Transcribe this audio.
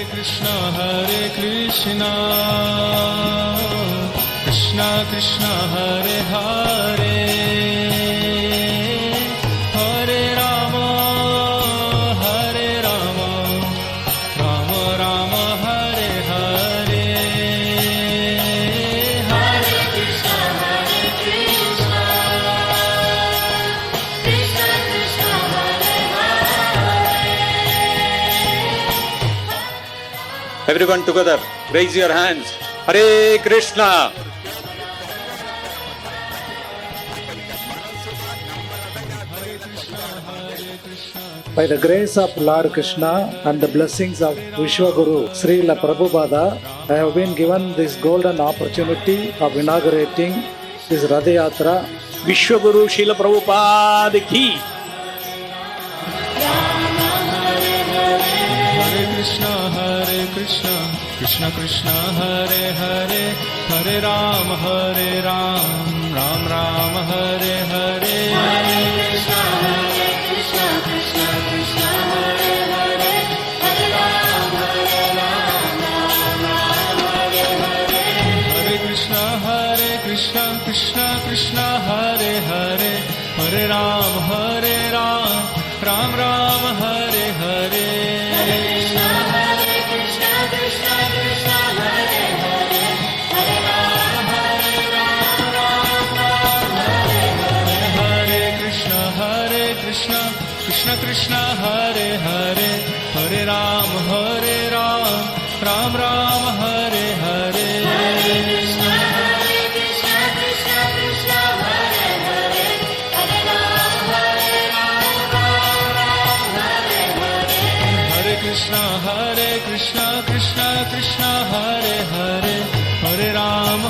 Krishna Krishna Krishna Hare Hare Hare Rama Rama Rama Hare Hare Hare Krishna Krishna Krishna Hare Hare. Everyone together, raise your hands. Hare Krishna. By the grace of Lord Krishna and the blessings of Vishwaguru Srila Prabhupada, I have been given this golden opportunity of inaugurating this Radha Yatra. Vishwaguru Srila Prabhupada ki. Hare Krishna Krishna Krishna Hare Hare Hare Ram Ram Ram Hare Hare Hare Krishna Krishna Krishna Hare Hare Hare Ram Ram Hare Hare. Hare Krishna Krishna Krishna Hare Hare Hare Ram Ram Ram Hare Hare. Hare Krishna Krishna Krishna Hare Hare Hare Ram Ram Hare Hare. Hare Krishna Krishna Hare Hare Hare Ram Ram Ram Hare Hare. Hare Krishna Krishna Krishna Hare Hare Hare Ram Hare Hare. Hare Krishna Krishna Krishna Hare Hare Hare Ram